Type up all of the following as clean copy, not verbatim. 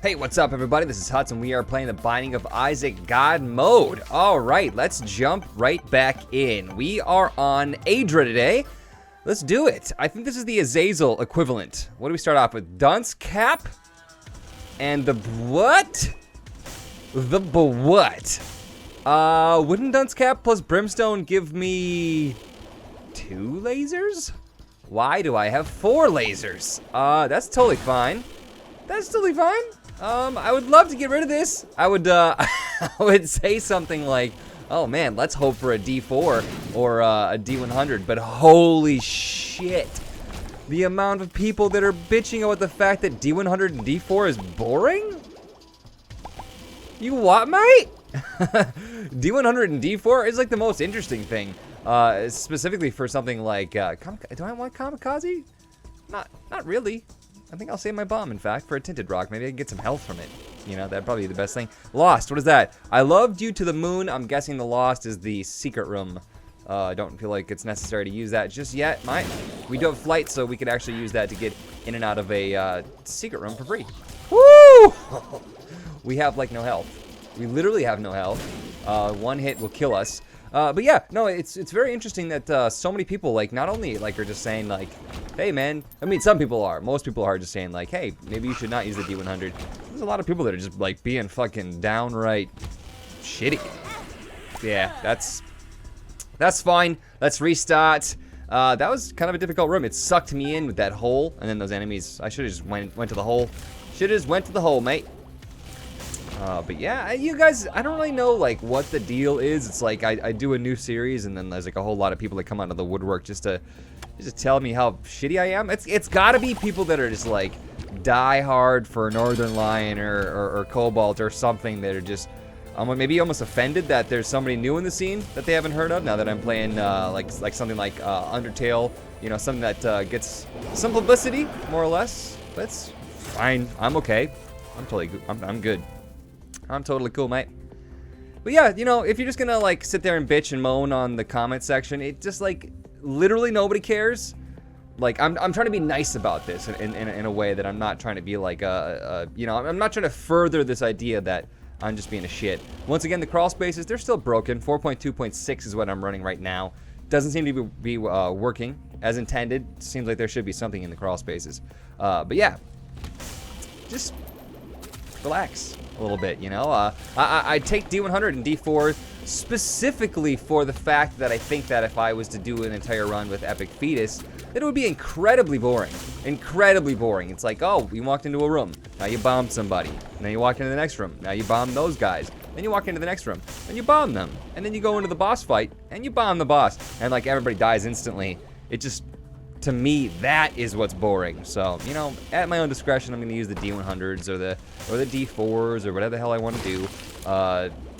Hey, what's up, everybody? This is Hudson. We are playing The Binding of Isaac God Mode. All right, let's jump right back in. We are on Adra today. Let's do it. I think this is the Azazel equivalent. What do we start off with? Dunce Cap and the what? The what? Wouldn't Dunce Cap plus Brimstone give me 2 lasers? Why do I have 4 lasers? That's totally fine. That's totally fine. I would love to get rid of this. I would, I would say something like, oh man, let's hope for a D4 or a D100, but holy shit. The amount of people that are bitching about the fact that D100 and D4 is boring? You what, mate? D100 and D4 is like the most interesting thing, specifically for something like, do I want Kamikaze? Not really. I think I'll save my bomb, in fact, for a tinted rock. Maybe I can get some health from it. You know, that'd probably be the best thing. Lost, what is that? I loved you to the moon. I'm guessing the Lost is the secret room. I don't feel like it's necessary to use that just yet. We do have flight, so we could actually use that to get in and out of a secret room for free. Woo! We have, like, no health. We literally have no health. One hit will kill us. But yeah, no, it's very interesting that so many people, like, not only, like, are just saying, like, hey, man, I mean, some people are. Most people are just saying, like, hey, maybe you should not use the D100. There's a lot of people that are just, like, being fucking downright shitty. Yeah, that's fine. Let's restart. That was kind of a difficult room. It sucked me in with that hole, and then those enemies. I should have just went to the hole. Should have just went to the hole, mate. But yeah, you guys, I don't really know, like, what the deal is. It's like, I do a new series, and then there's, like, a whole lot of people that come out of the woodwork just to tell me how shitty I am. It's gotta be people that are just, like, die hard for Northern Lion or Cobalt or something that are just, maybe almost offended that there's somebody new in the scene that they haven't heard of, now that I'm playing, like something like, Undertale, you know, something that, gets some publicity, more or less. That's fine. I'm okay. I'm totally good. I'm good. I'm totally cool, mate. But yeah, you know, if you're just gonna, like, sit there and bitch and moan on the comment section, it just, like, literally nobody cares. Like, I'm trying to be nice about this in a way that I'm not trying to be like, you know, I'm not trying to further this idea that I'm just being a shit. Once again, the crawl spaces, they're still broken. 4.2.6 is what I'm running right now. Doesn't seem to be working as intended. Seems like there should be something in the crawl spaces. But yeah, just relax a little bit, you know. I take D100 and D4 specifically for the fact that I think that if I was to do an entire run with Epic Fetus, it would be incredibly boring. Incredibly boring. It's like, oh, you walked into a room, now you bombed somebody. Then you walk into the next room, now you bomb those guys. Then you walk into the next room, and you bomb them. And then you go into the boss fight, and you bomb the boss. And, like, everybody dies instantly. It just, to me, that is what's boring. So, you know, at my own discretion, I'm going to use the D100s or the D4s or whatever the hell I want to do,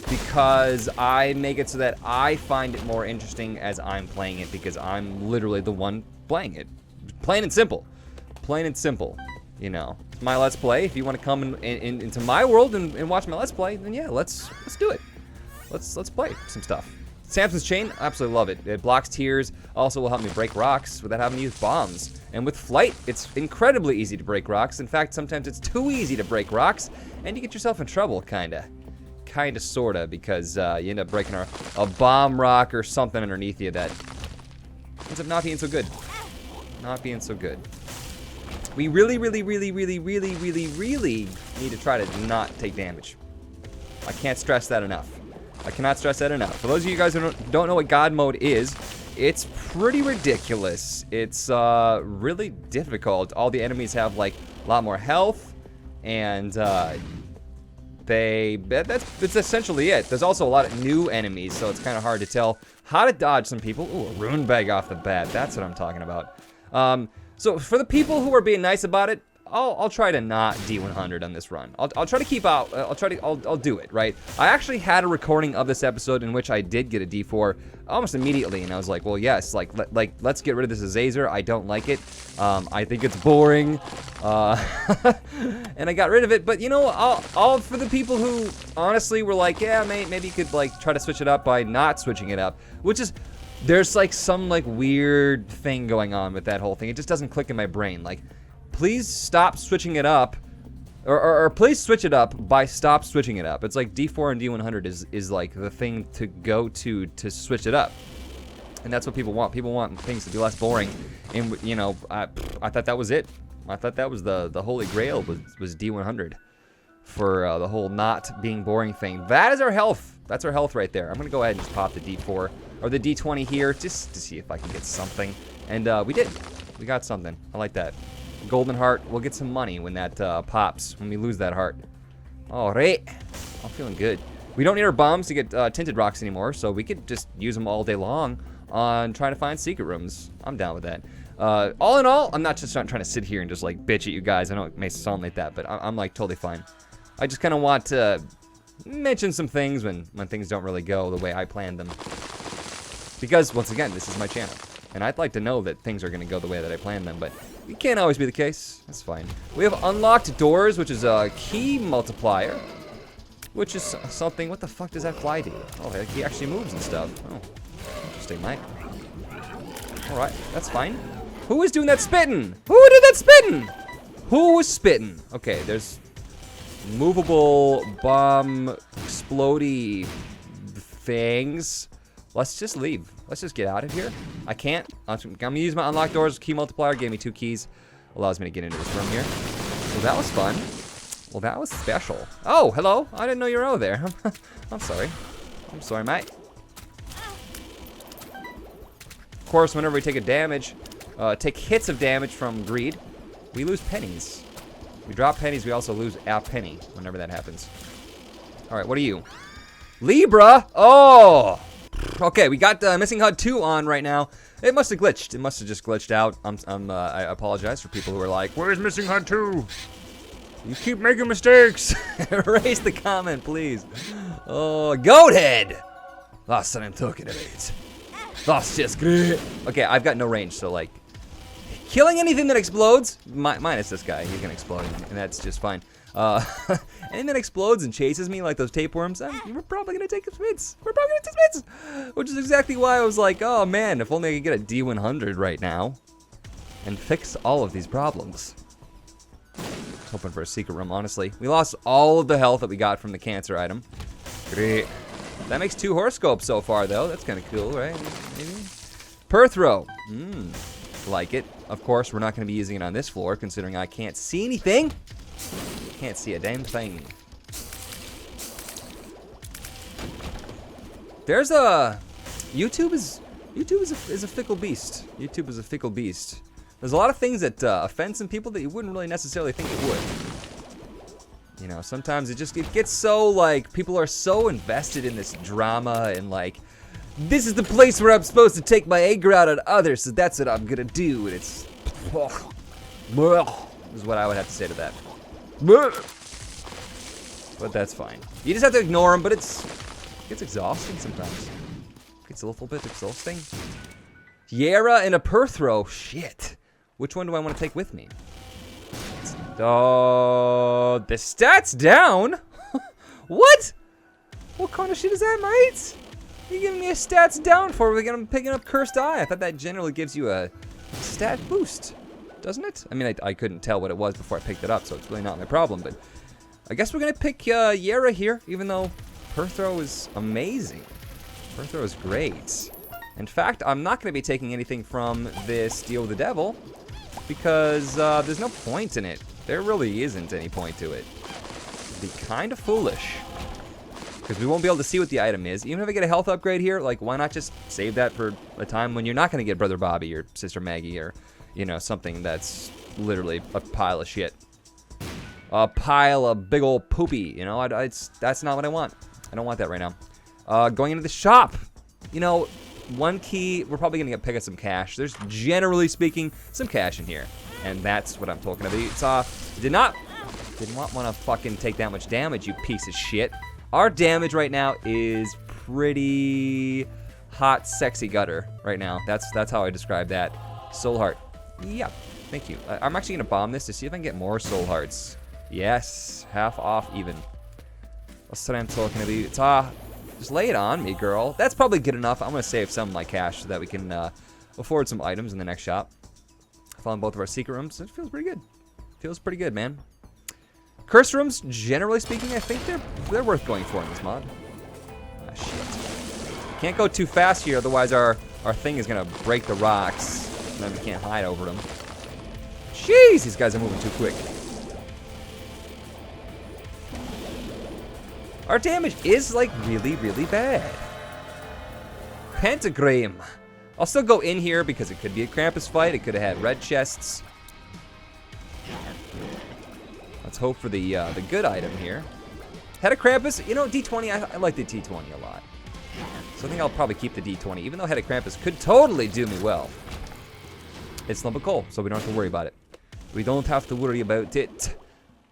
because I make it so that I find it more interesting as I'm playing it, because I'm literally the one playing it. Plain and simple. Plain and simple. You know, my Let's Play. If you want to come into my world and watch my Let's Play, then yeah, let's do it. Let's play some stuff. Samson's Chain, absolutely love it. It blocks tears, also will help me break rocks without having to use bombs. And with flight, it's incredibly easy to break rocks. In fact, sometimes it's too easy to break rocks, and you get yourself in trouble, kinda, sorta, because you end up breaking a bomb rock or something underneath you that ends up not being so good. Not being so good. We really need to try to not take damage. I can't stress that enough. I cannot stress that enough. For those of you guys who don't know what God Mode is, it's pretty ridiculous. It's really difficult. All the enemies have, like, a lot more health, and that's essentially it. There's also a lot of new enemies, so it's kind of hard to tell how to dodge some people. Ooh, a rune bag off the bat. That's what I'm talking about. So for the people who are being nice about it, I'll try to not D100 on this run. I'll try to keep out. I'll do it, right? I actually had a recording of this episode in which I did get a D4 almost immediately, and I was like, well, yes, like let's get rid of this Azazel. I don't like it. I think it's boring. And I got rid of it. But you know, all for the people who honestly were like, yeah, maybe you could, like, try to switch it up by not switching it up, which is, there's like some, like, weird thing going on with that whole thing. It just doesn't click in my brain. Like, please stop switching it up Or please switch it up by stop switching it up. It's like D4 and D100 is like the thing to go to switch it up. And that's what people want. People want things to be less boring. And, you know, I thought that was it. I thought that was the holy grail was D100 for the whole not being boring thing. That is our health. That's our health right there. I'm going to go ahead and just pop the D4 or the D20 here just to see if I can get something. And we did. We got something. I like that. Golden heart. We'll get some money when that pops, when we lose that heart. All right. I'm feeling good. We don't need our bombs to get tinted rocks anymore, so we could just use them all day long on trying to find secret rooms. I'm down with that. All in all, I'm not just trying to sit here and just like bitch at you guys. I know it may sound like that, but I'm like totally fine. I just kind of want to mention some things when things don't really go the way I planned them. Because, once again, this is my channel. And I'd like to know that things are going to go the way that I planned them, but it can't always be the case. That's fine. We have unlocked doors, which is a key multiplier. Which is something... What the fuck does that fly do? Oh, he actually moves and stuff. Oh, interesting, mate. Alright, that's fine. Who is doing that spitting? Who did that spitting? Who was spitting? Okay, there's... movable bomb explodey things. Let's just leave. Let's just get out of here. I can't. I'm gonna use my unlock doors. Key multiplier gave me 2 keys. Allows me to get into this room here. Well, that was fun. Well, that was special. Oh, hello. I didn't know you were over there. I'm sorry. I'm sorry, mate. Of course, whenever we take a damage, take hits of damage from greed, we lose pennies. We drop pennies, we also lose a penny whenever that happens. All right, what are you? Libra! Oh! Okay, we got Missing HUD 2 on right now. It must have glitched. It must have just glitched out. I apologize for people who are like, where's Missing HUD 2? You keep making mistakes. Erase the comment, please. Oh, GODMODE! That's what I'm talking about. That's just great. Okay, I've got no range, so like... killing anything that explodes, minus this guy, he's gonna explode, and that's just fine. Anything that explodes and chases me like those tapeworms, we're probably gonna take some hits. We're probably gonna take some hits, which is exactly why I was like, oh man, if only I could get a D100 right now and fix all of these problems. Hoping for a secret room, honestly. We lost all of the health that we got from the cancer item. Great. That makes 2 horoscopes so far, though. That's kind of cool, right? Maybe. Perthrow. Like it. Of course, we're not going to be using it on this floor, considering I can't see anything. Can't see a damn thing. There's a... YouTube is a fickle beast. YouTube is a fickle beast. There's a lot of things that offend some people that you wouldn't really necessarily think it would. You know, sometimes it gets so, like, people are so invested in this drama and, like, this is the place where I'm supposed to take my anger out on others, so that's what I'm gonna do, and it's... is what I would have to say to that. But that's fine. You just have to ignore them, but it gets exhausting sometimes. It gets a little bit exhausting. Yara and a Perthrow. Shit. Which one do I want to take with me? Oh, the stats down? What? What kind of shit is that, mate? You giving me a stats down for I'm picking up Cursed Eye. I thought that generally gives you a stat boost, doesn't it? I mean, I couldn't tell what it was before I picked it up, so it's really not my problem, but I guess we're gonna pick Yara here, even though Perthrow is amazing. Perthrow is great. In fact, I'm not gonna be taking anything from this Deal with the Devil, because there's no point in it. There really isn't any point to it. It'd be kind of foolish. Because we won't be able to see what the item is. Even if I get a health upgrade here, like, why not just save that for a time when you're not going to get Brother Bobby or Sister Maggie or, you know, something that's literally a pile of shit. A pile of big old poopy, you know? That's not what I want. I don't want that right now. Going into the shop. You know, 1 key, we're probably going to pick up some cash. There's, generally speaking, some cash in here. And that's what I'm talking about. Did not want to fucking take that much damage, you piece of shit. Our damage right now is pretty hot, sexy gutter right now. That's how I describe that. Soul heart. Yeah, thank you. I'm actually gonna bomb this to see if I can get more soul hearts. Yes, half off even. That's what I'm talking about. Just lay it on me, girl. That's probably good enough. I'm gonna save some of my cash so that we can afford some items in the next shop. Found both of our secret rooms. It feels pretty good. Feels pretty good, man. Curse rooms, generally speaking, I think they're worth going for in this mod. Ah, shit. Can't go too fast here, otherwise our thing is gonna break the rocks. And then we can't hide over them. Jeez, these guys are moving too quick. Our damage is, like, really, really bad. Pentagram. I'll still go in here because it could be a Krampus fight. It could have had red chests. Let's hope for the good item here. Head of Krampus. You know, D20, I like the D20 a lot. So I think I'll probably keep the D20, even though Head of Krampus could totally do me well. It's lump of coal, so we don't have to worry about it. We don't have to worry about it.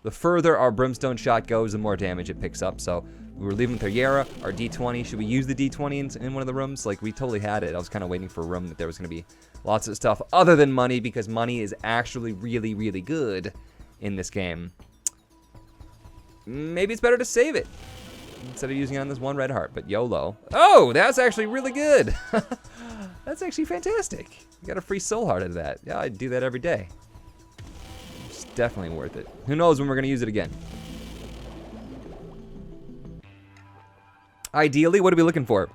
The further our brimstone shot goes, the more damage it picks up. So we were leaving with our Yara, our D20. Should we use the D20 in one of the rooms? Like, we totally had it. I was kind of waiting for a room that there was going to be lots of stuff other than money, because money is actually really, really good in this game. Maybe it's better to save it instead of using it on this one red heart, but YOLO. Oh, that's actually really good. That's actually fantastic. You got a free soul heart out of that. Yeah, I'd do that every day. It's definitely worth it. Who knows when we're gonna use it again. Ideally, what are we looking for?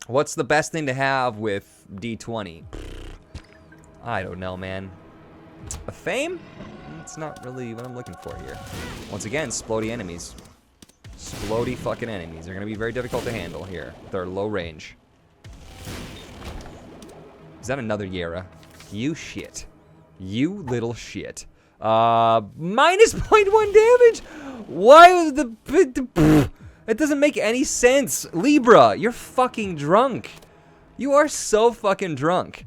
What's the best thing to have with D20? I don't know, man. A fame? It's not really what I'm looking for here. Once again, splody enemies. Splody fucking enemies. They're gonna be very difficult to handle here with our low range. Is that another Yara? You shit. You little shit. Minus 0.1 damage? Why was the... It doesn't make any sense. Libra, you're fucking drunk. You are so fucking drunk.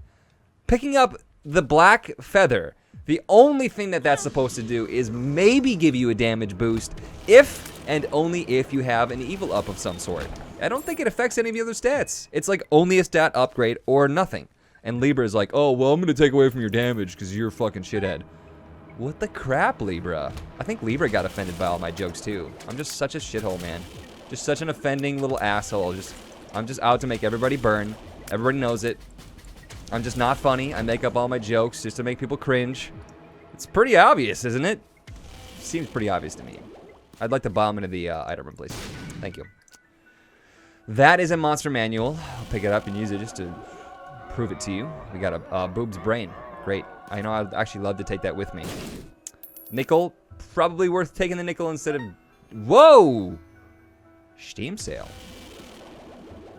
Picking up the black feather, the only thing that that's supposed to do is maybe give you a damage boost if and only if you have an evil up of some sort. I don't think it affects any of the other stats. It's like only a stat upgrade or nothing. And Libra is like, oh, well, I'm gonna take away from your damage because you're a fucking shithead. What the crap, Libra? I think Libra got offended by all my jokes too. I'm just such a shithole, man. Just such an offending little asshole. I'm just out to make everybody burn. Everybody knows it. I'm just not funny. I make up all my jokes just to make people cringe. It's pretty obvious, isn't it? Seems pretty obvious to me. I'd like to bomb into the item room, please. Thank you. That is a monster manual. I'll pick it up and use it just to prove it to you. We got a boob's brain. Great. I know I'd actually love to take that with me. Nickel. Probably worth taking the nickel instead of... Whoa! Steam sale.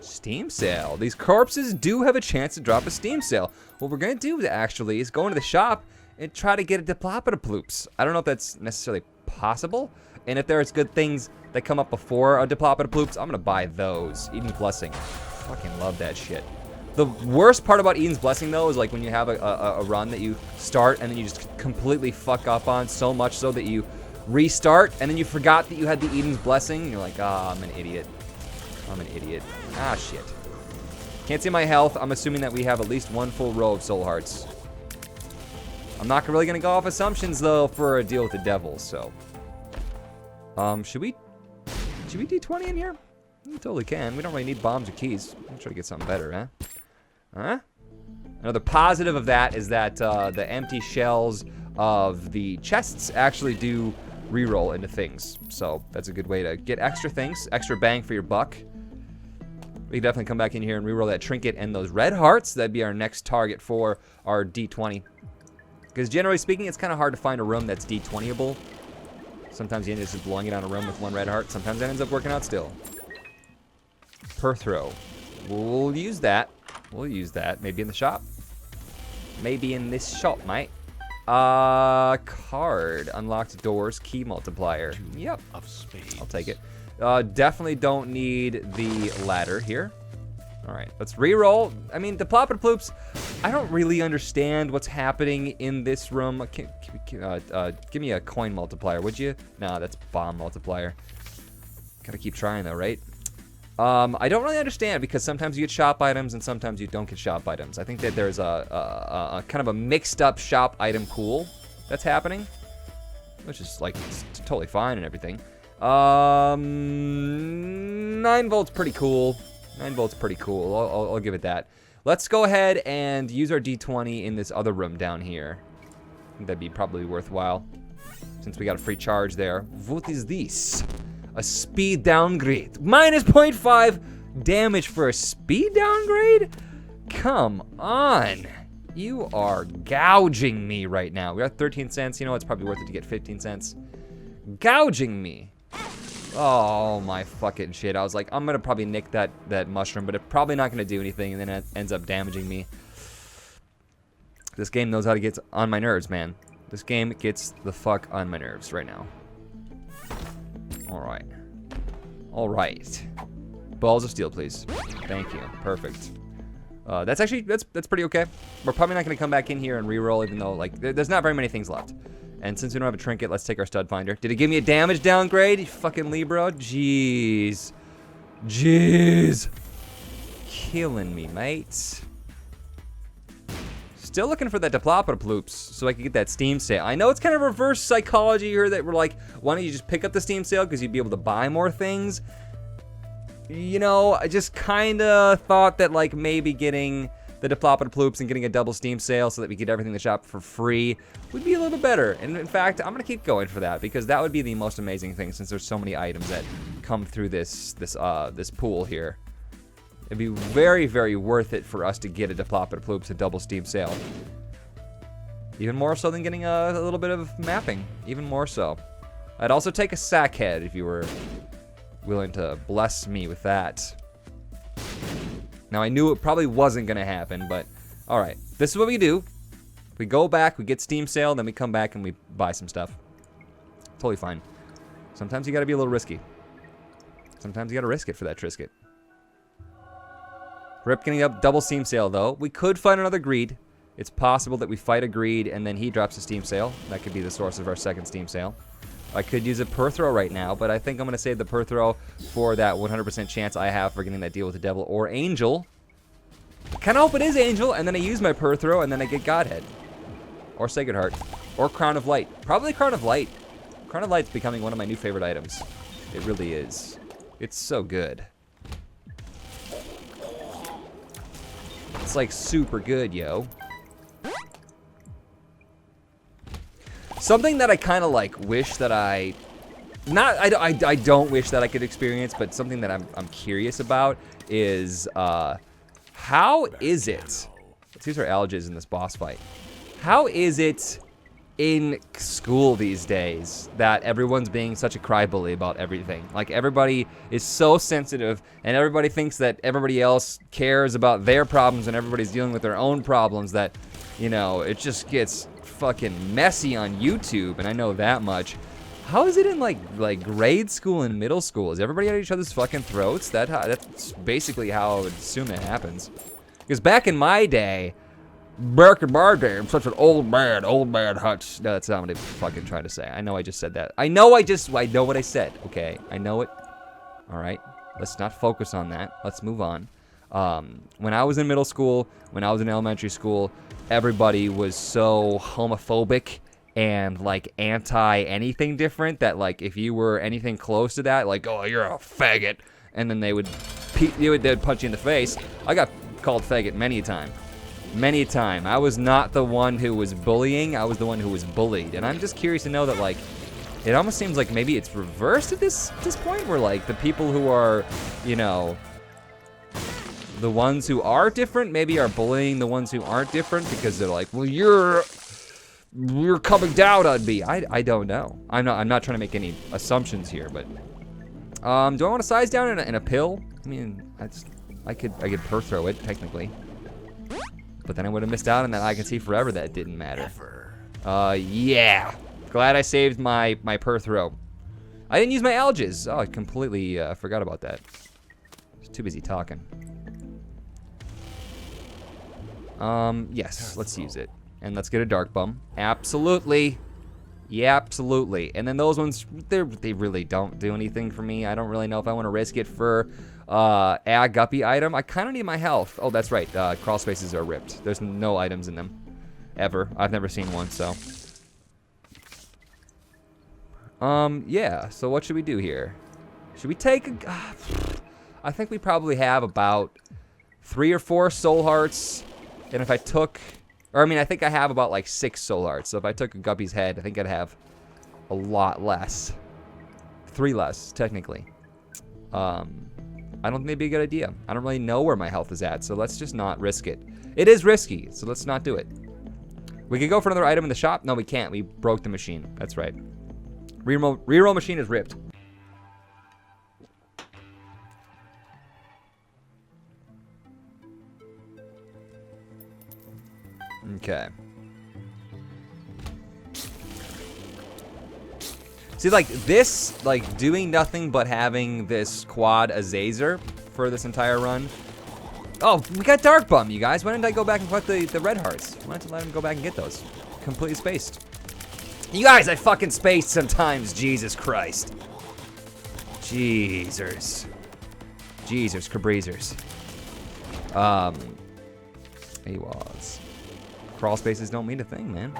Steam sale. These corpses do have a chance to drop a steam sale. What we're going to do actually is go into the shop and try to get a Diplopidopaloops. I don't know if that's necessarily possible. And if there's good things that come up before a Diplopidopaloops, I'm going to buy those. Eden's Blessing. Fucking love that shit. The worst part about Eden's Blessing, though, is like when you have a run that you start and then you just completely fuck up on so much so that you restart and then you forgot that you had the Eden's Blessing. And you're like, ah, I'm an idiot. I'm an idiot. Ah, shit. Can't see my health. I'm assuming that we have at least one full row of soul hearts. I'm not really going to go off assumptions, though, for a deal with the devil, so. Should we D20 in here? We totally can. We don't really need bombs or keys. I'm trying to get something better, huh? Huh? Another positive of that is that the empty shells of the chests actually do reroll into things. So that's a good way to get extra things, extra bang for your buck. We can definitely come back in here and reroll that trinket and those red hearts. That'd be our next target for our D20. Because generally speaking, it's kind of hard to find a room that's D20able. Sometimes you end up just blowing it on a room with one red heart. Sometimes that ends up working out still. Per throw. We'll use that. We'll use that. Maybe in the shop. Maybe in this shop, mate. Card. Unlocked doors. Key multiplier. Yep. I'll take it. Definitely don't need the ladder here. Alright, let's re-roll. I mean, the Plopidopaloops, I don't really understand what's happening in this room. Give me a coin multiplier, would you? No, that's bomb multiplier. Gotta keep trying though, right? I don't really understand because sometimes you get shop items and sometimes you don't get shop items. I think that there's a kind of a mixed up shop item pool that's happening, which is like totally fine and everything. 9 volts pretty cool. 9 volts pretty cool. I'll give it that. Let's go ahead and use our D20 in this other room down here. I think that'd be probably worthwhile. since we got a free charge there. What is this? A speed downgrade. Minus 0.5 damage for a speed downgrade? Come on. You are gouging me right now. We got 13 cents. You know, it's probably worth it to get 15 cents. Gouging me. Oh my fucking shit. I was like, I'm gonna probably nick that mushroom, but it's probably not gonna do anything, and then it ends up damaging me. This game knows how to get on my nerves, man. This game gets the fuck on my nerves right now. Alright. Alright. Balls of steel, please. Thank you. Perfect. That's actually, that's pretty okay. We're probably not gonna come back in here and reroll, even though, like, there's not very many things left. And since we don't have a trinket, let's take our stud finder. Did it give me a damage downgrade? You fucking Libra? Jeez. Jeez. Killing me, mate. Still looking for that Diplopodopaloops so I can get that Steam sale. I know it's kind of reverse psychology here that we're like, why don't you just pick up the Steam sale because you'd be able to buy more things? You know, I just kind of thought that like maybe getting the Diplopodopaloops and getting a double Steam sale so that we get everything in the shop for free would be a little better. And in fact, I'm gonna keep going for that because that would be the most amazing thing since there's so many items that come through this pool here. It'd be very, very worth it for us to get a Diplopodopaloops a double Steam sale. Even more so than getting a little bit of mapping. Even more so. I'd also take a sack head if you were willing to bless me with that. Now, I knew it probably wasn't going to happen, but alright. This is what we do. We go back, we get Steam sale, then we come back and we buy some stuff. Totally fine. Sometimes you got to be a little risky. Sometimes you got to risk it for that Trisket. Rip getting up double Steam sale, though. We could find another greed. It's possible that we fight a greed and then he drops a Steam sale. That could be the source of our second Steam sale. I could use a Perthrow right now, but I think I'm going to save the Perthrow for that 100% chance I have for getting that deal with the devil or angel. I kind of hope it is angel, and then I use my Perthrow, and then I get Godhead. Or Sacred Heart. Or Crown of Light. Probably Crown of Light. Crown of Light's becoming one of my new favorite items. It really is. It's so good. It's like super good, yo. Something that I kind of like wish that I don't wish that I could experience, but something that I'm curious about is how is it? Let's use our algaes in this boss fight. How is it in school these days that everyone's being such a crybaby about everything? Like everybody is so sensitive, and everybody thinks that everybody else cares about their problems, and everybody's dealing with their own problems. That, you know, it just gets fucking messy on YouTube, and I know that much. How is it in like grade school and middle school? Is everybody at each other's fucking throats? That's basically how I would assume it happens. Because back in my day, I'm such an old man Hutch. No, that's not what I'm fucking trying to say. I know I just said that. I know what I said, okay? I know it. Alright, let's not focus on that. Let's move on. When I was in middle school, when I was in elementary school, everybody was so homophobic and like anti anything different that like if you were anything close to that, like, oh, you're a faggot, and then they'd punch you in the face. I got called faggot many a time. Many a time. I was not the one who was bullying, I was the one who was bullied. And I'm just curious to know that like it almost seems like maybe it's reversed at this point where like the people who are, you know, the ones who are different maybe are bullying the ones who aren't different because they're like, well, you're coming down on me. I don't know. I'm not trying to make any assumptions here, but do I want to size down in a pill? I mean, I could Perthrow it technically, but then I would have missed out on that I can see forever. That didn't matter. Yeah. Glad I saved my Perthrow. I didn't use my algaes. Oh, I completely forgot about that. I was too busy talking. Yes, let's use it. And let's get a Dark Bum. Absolutely. Yeah, absolutely. And then those ones, they really don't do anything for me. I don't really know if I want to risk it for a guppy item. I kind of need my health. Oh, that's right. Crawl spaces are ripped. There's no items in them. Ever. I've never seen one, so. Yeah. So what should we do here? Should we take a... I think we probably have about 3 or 4 soul hearts. And if I took... Or, I mean, I think I have about, like, 6 soul hearts. So if I took a guppy's head, I think I'd have a lot less. 3 less, technically. I don't think it'd be a good idea. I don't really know where my health is at, so let's just not risk it. It is risky, so let's not do it. We could go for another item in the shop. No, we can't. We broke the machine. That's right. Reroll machine is ripped. Okay. See, like, this, like, doing nothing but having this quad Azazel for this entire run. Oh, we got Dark Bum, you guys. Why didn't I go back and collect the red hearts? Why didn't I let him go back and get those? Completely spaced. You guys, I fucking spaced sometimes. Jesus Christ. Jesus. Jesus Cabreezers. He was. Crawl spaces don't mean a thing, man.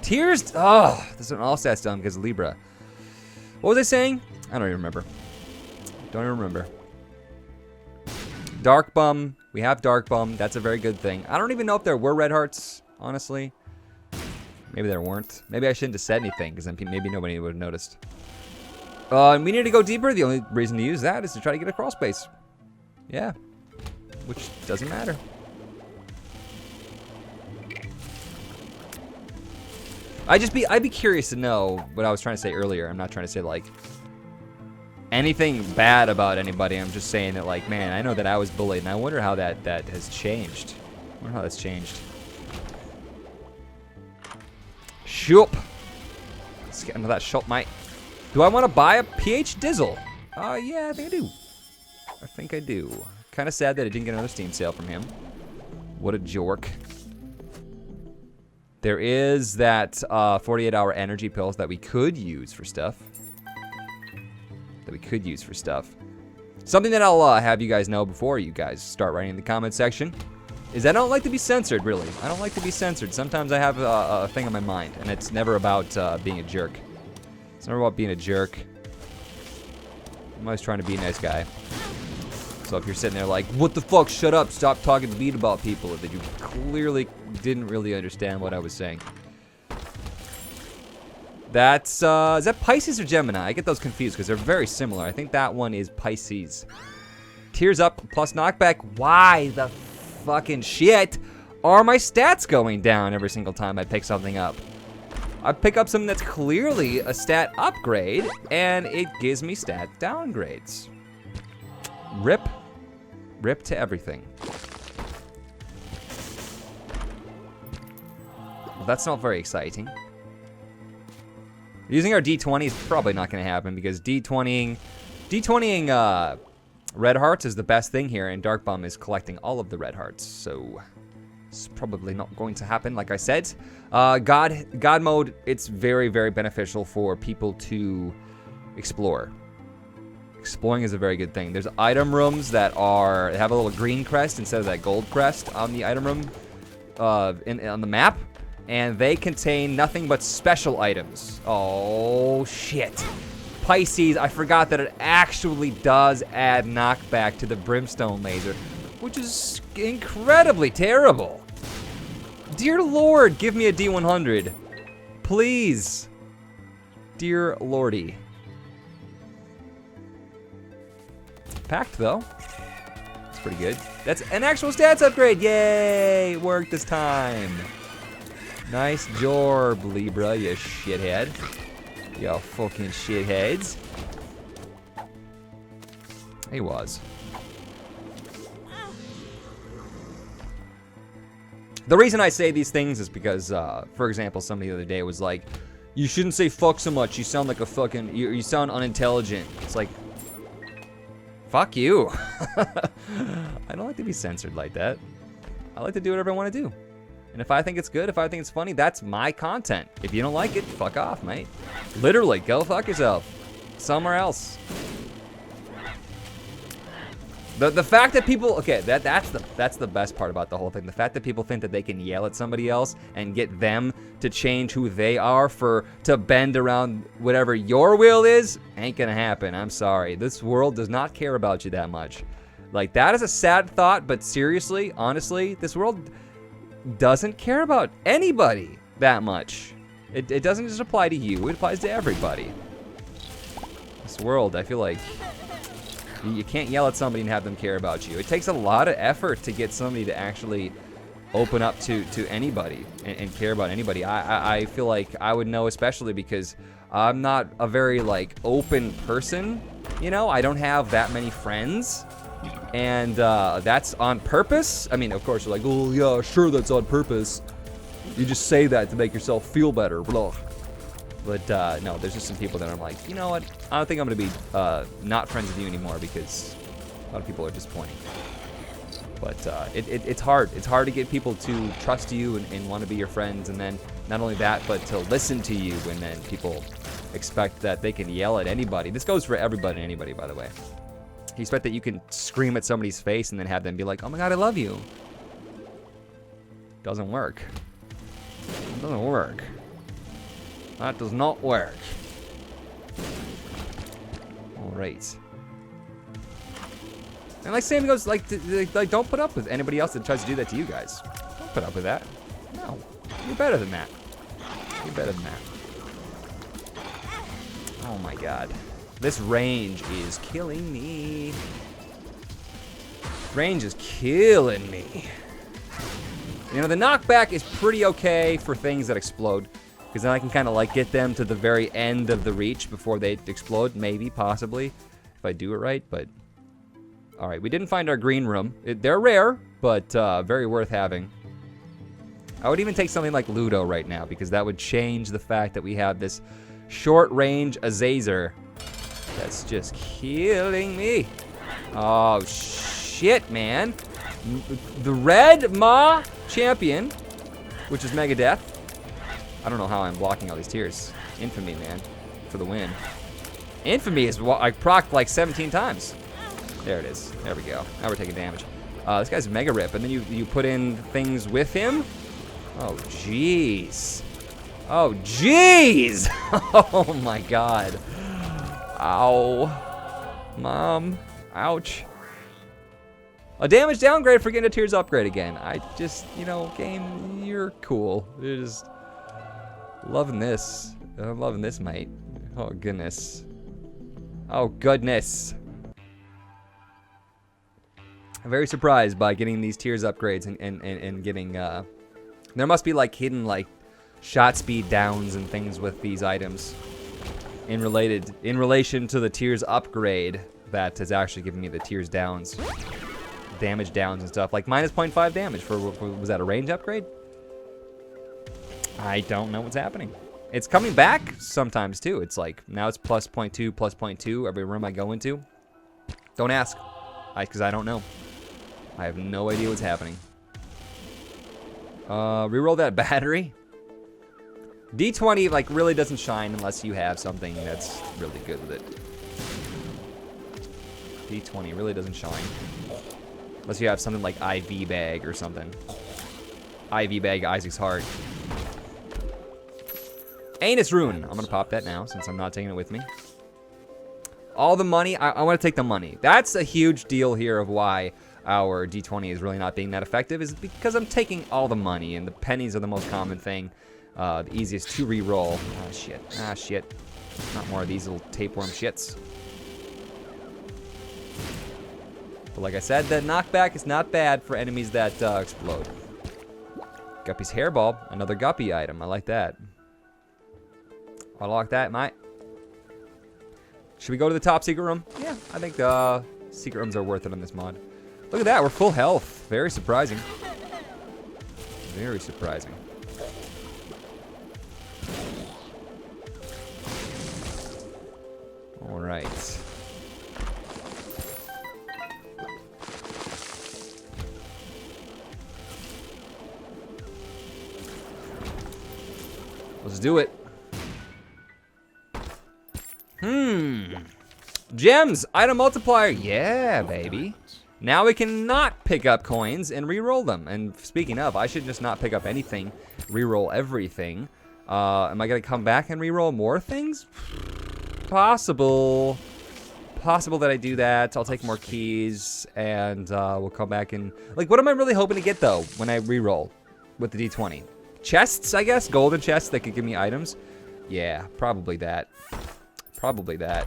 Tears? Oh, this is an all stats done because of Libra. What was I saying? I don't even remember. Don't even remember. Dark Bum. We have Dark Bum. That's a very good thing. I don't even know if there were red hearts, honestly. Maybe there weren't. Maybe I shouldn't have said anything because then maybe nobody would have noticed. And we need to go deeper. The only reason to use that is to try to get a crawl space. Yeah. Which doesn't matter. I'd be curious to know what I was trying to say earlier. I'm not trying to say, like, anything bad about anybody. I'm just saying that, like, man, I know that I was bullied, and I wonder how that has changed. I wonder how that's changed. Shoop. Let's get into that shop, mate. Do I want to buy a PH Dizzle? Yeah, I think I do. I think I do. Kind of sad that I didn't get another Steam sale from him. What a jork. There is that 48-hour energy pills that we could use for stuff. Something that I'll have you guys know before you guys start writing in the comment section is I don't like to be censored, really. I don't like to be censored. Sometimes I have a thing on my mind, and it's never about being a jerk. It's never about being a jerk. I'm always trying to be a nice guy. So if you're sitting there like, what the fuck, shut up, stop talking to me about people, that you clearly didn't really understand what I was saying. That's, is that Pisces or Gemini? I get those confused because they're very similar. I think that one is Pisces. Tears up plus knockback. Why the fucking shit are my stats going down every single time I pick something up? I pick up something that's clearly a stat upgrade, and it gives me stat downgrades. Rip. Rip to everything. Well, that's not very exciting. Using our D20 is probably not going to happen because D20ing red hearts is the best thing here, and Dark Bum is collecting all of the red hearts, so it's probably not going to happen. Like I said, God mode, it's very, very beneficial for people to explore. Exploring is a very good thing. There's item rooms that have a little green crest instead of that gold crest on the item room on the map, and they contain nothing but special items. Oh shit. Pisces, I forgot that it actually does add knockback to the brimstone laser, which is incredibly terrible. Dear Lord, give me a D100. Please. Dear Lordy. Packed though. It's pretty good. That's an actual stats upgrade. Yay! It worked this time. Nice job, Libra, you shithead. You fucking shitheads. He was. The reason I say these things is because, for example, somebody the other day was like, you shouldn't say fuck so much. You sound like a fucking, you sound unintelligent. It's like, fuck you. I don't like to be censored like that. I like to do whatever I want to do. And if I think it's good, if I think it's funny, that's my content. If you don't like it, fuck off, mate. Literally, go fuck yourself. Somewhere else. The fact that people, okay, that's the best part about the whole thing. The fact that people think that they can yell at somebody else and get them to change who they are to bend around whatever your will is, ain't gonna happen. I'm sorry. This world does not care about you that much. Like, that is a sad thought, but seriously, honestly, this world doesn't care about anybody that much. It doesn't just apply to you, it applies to everybody. This world, I feel like you can't yell at somebody and have them care about you. It takes a lot of effort to get somebody to actually open up to anybody and care about anybody. I feel like I would know, especially because I'm not a very like open person, you know? I don't have that many friends, and that's on purpose. I mean, of course you're like, oh yeah, sure, that's on purpose. You just say that to make yourself feel better, blah. But no, there's just some people that I'm like, you know what? I don't think I'm gonna be not friends with you anymore because a lot of people are disappointing. But it's hard. It's hard to get people to trust you and want to be your friends, and then not only that, but to listen to you. And then people expect that they can yell at anybody. This goes for everybody and anybody, by the way. You expect that you can scream at somebody's face and then have them be like, "Oh my God, I love you." Doesn't work. It doesn't work. That does not work. All right. And like same goes, like don't put up with anybody else that tries to do that to you guys. Don't put up with that. No, you're better than that. You're better than that. Oh my God, this range is killing me. Range is killing me. You know, the knockback is pretty okay for things that explode, because then I can kind of like get them to the very end of the reach before they explode, maybe, possibly, if I do it right, but... All right, we didn't find our green room. They're rare, but very worth having. I would even take something like Ludo right now, because that would change the fact that we have this short-range Azazel that's just killing me. Oh, shit, man. The Red Ma Champion, which is Megadeth. I don't know how I'm blocking all these tiers. Infamy, man, for the win. Infamy is what I procced like 17 times. There it is. There we go. Now we're taking damage. This guy's Mega Rip, and then you put in things with him. Oh, jeez. Oh, jeez. Oh, my God. Ow. Mom. Ouch. A damage downgrade for getting a Tears upgrade again. I just, you know, game, you're cool. You're just loving this. I'm loving this, mate. Oh, goodness. Oh, goodness. I'm very surprised by getting these Tears upgrades and getting, there must be like hidden like shot speed downs and things with these items in relation to the Tears upgrade that is actually giving me the Tears downs, damage downs and stuff, like minus 0.5 damage for was that a range upgrade? I don't know what's happening. It's coming back sometimes too. It's like now it's plus 0.2 every room I go into. Don't ask, because I don't know. I have no idea what's happening. Reroll that battery. D20 like really doesn't shine unless you have something that's really good with it. D20 really doesn't shine unless you have something like IV bag or something. IV bag Isaac's heart. Anus rune. I'm gonna pop that now since I'm not taking it with me. All the money. I want to take the money. That's a huge deal here of why our D20 is really not being that effective, is because I'm taking all the money, and the pennies are the most common thing, the easiest to re-roll. Ah, shit. Ah, shit. Not more of these little tapeworm shits. But like I said, the knockback is not bad for enemies that explode. Guppy's hairball, another Guppy item. I like that. I like that, mate. Should we go to the top secret room? Yeah, I think the secret rooms are worth it on this mod. Look at that, we're full health. Very surprising. Very surprising. All right. Let's do it. Gems, item multiplier. Yeah, baby. Now we can not pick up coins and re-roll them. And speaking of, I should just not pick up anything, re-roll everything. Am I gonna come back and re-roll more things? Possible. Possible that I do that. I'll take more keys and we'll come back and, like, what am I really hoping to get though when I re-roll with the D20? chests, I guess. Golden chests that could give me items. Yeah, probably that. Probably that.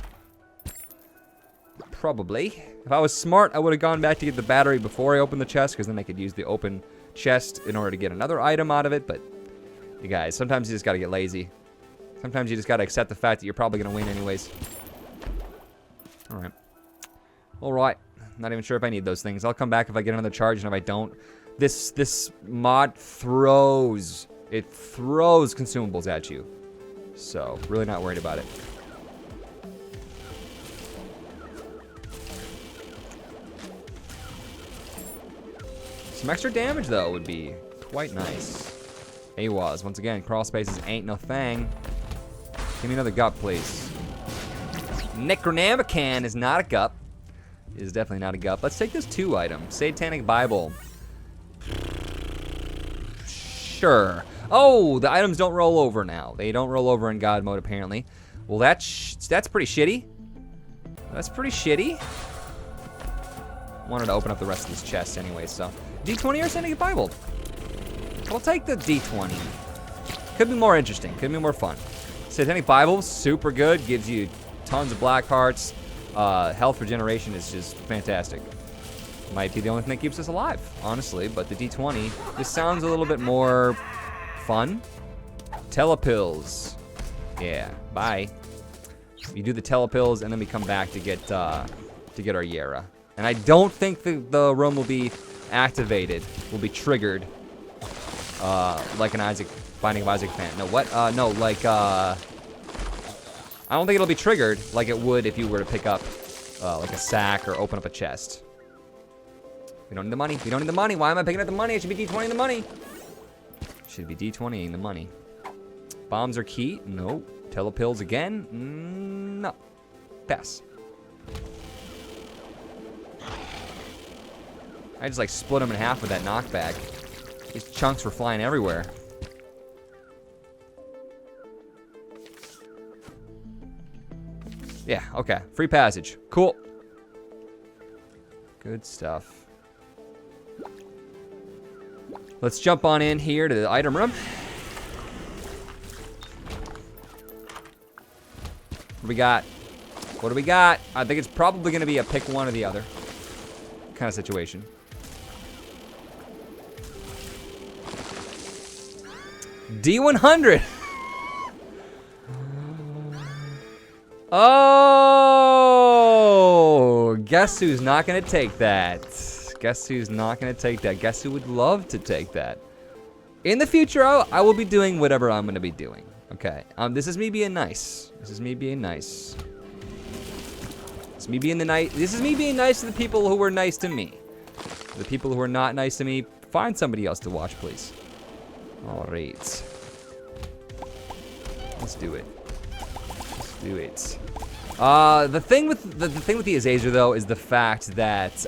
Probably. If I was smart, I would have gone back to get the battery before I opened the chest, because then I could use the open chest in order to get another item out of it. But, you guys, sometimes you just got to get lazy. Sometimes you just got to accept the fact that you're probably going to win anyways. Alright. Alright. Not even sure if I need those things. I'll come back if I get another charge, and if I don't. This mod throws. It throws consumables at you. So, really not worried about it. Some extra damage, though, would be quite nice. AWAS. Once again, crawl spaces ain't no thing. Give me another gup, please. Necronomicon is not a gup. It is definitely not a gup. Let's take this 2 item. Satanic Bible. Sure. Oh, the items don't roll over now. They don't roll over in God mode, apparently. Well, that's pretty shitty. That's pretty shitty. Wanted to open up the rest of this chest anyway, so. D20 or Satanic Bible? I'll take the D20. Could be more interesting. Could be more fun. Satanic Bible, super good. Gives you tons of black hearts. Health regeneration is just fantastic. Might be the only thing that keeps us alive, honestly. But the D20, this sounds a little bit more fun. Telepills. Yeah, bye. You do the telepills, and then we come back to get our Yera. And I don't think the room will be activated. Will be triggered. Like an Binding of Isaac fan. No, what? No, like, I don't think it'll be triggered like it would if you were to pick up, like a sack or open up a chest. We don't need the money. We don't need the money. Why am I picking up the money? I should be D20ing the money. Should be D20ing the money. Bombs are key. No. Telepills again. No. Pass. I just like split them in half with that knockback. These chunks were flying everywhere. Yeah, okay. Free passage. Cool. Good stuff. Let's jump on in here to the item room. What do we got? What do we got? I think it's probably going to be a pick one or the other kind of situation. D100. Oh, guess who's not going to take that? Guess who's not going to take that? Guess who would love to take that? In the future, I will be doing whatever I'm going to be doing. Okay. This is me being nice. This is me being nice. This is me being This is me being nice to the people who were nice to me. The people who are not nice to me, find somebody else to watch, please. All right. Let's do it. Let's do it. The thing with the Azazel though is the fact that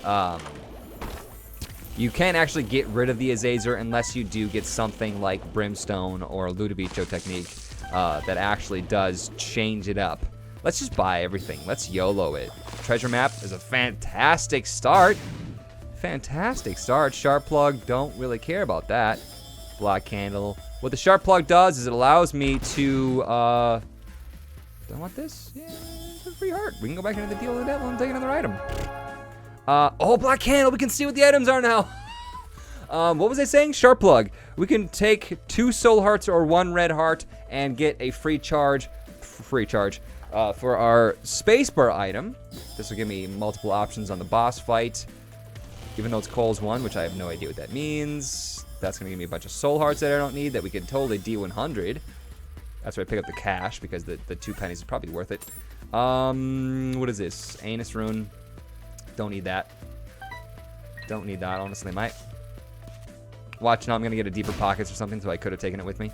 you can't actually get rid of the Azazel unless you do get something like Brimstone or Ludovico technique that actually does change it up. Let's just buy everything. Let's YOLO it. Treasure map is a fantastic start. Fantastic start. Sharp plug, don't really care about that. Black candle. What the sharp plug does is it allows me to, do I want this? Yeah, it's a free heart. We can go back into the deal of the devil and take another item. Oh, black candle, we can see what the items are now. What was I saying? Sharp plug. We can take 2 soul hearts or 1 red heart and get a free charge for our spacebar item. This will give me multiple options on the boss fight. Even though it's Cole's 1, which I have no idea what that means. That's going to give me a bunch of soul hearts that I don't need that we can totally D100. That's where I pick up the cash because the 2 pennies is probably worth it. What is this? Anus rune. Don't need that. Don't need that, honestly, mate. Watch, now I'm going to get a deeper pockets or something, so I could have taken it with me.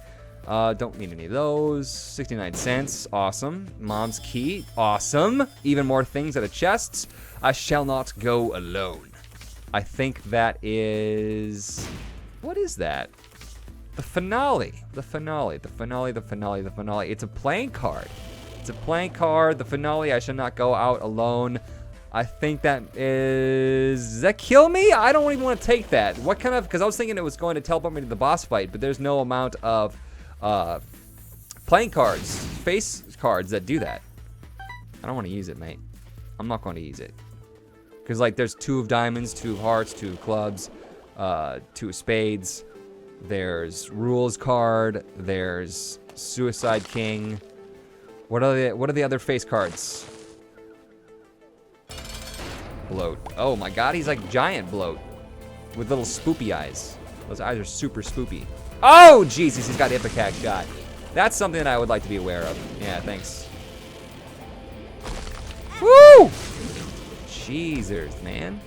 Don't need any of those. 69 cents. Awesome. Mom's key. Awesome. Even more things out of chests. I shall not go alone. I think that is... What is that? The finale. The finale. The finale. The finale. The finale. It's a playing card. It's a playing card. The finale. I shall not go out alone. I think that is... Does that kill me? I don't even want to take that. What kind of... Because I was thinking it was going to teleport me to the boss fight, but there's no amount of playing cards, face cards that do that. I don't want to use it, mate. I'm not going to use it. Because, like, there's 2 of diamonds, 2 of hearts, 2 of clubs, 2 of spades. There's rules card. There's Suicide King. What are the other face cards? Bloat. Oh my god, he's like giant bloat. With little spoopy eyes. Those eyes are super spoopy. Oh, Jesus, he's got Ipecac shot. That's something that I would like to be aware of. Yeah, thanks. Woo! Jesus, man.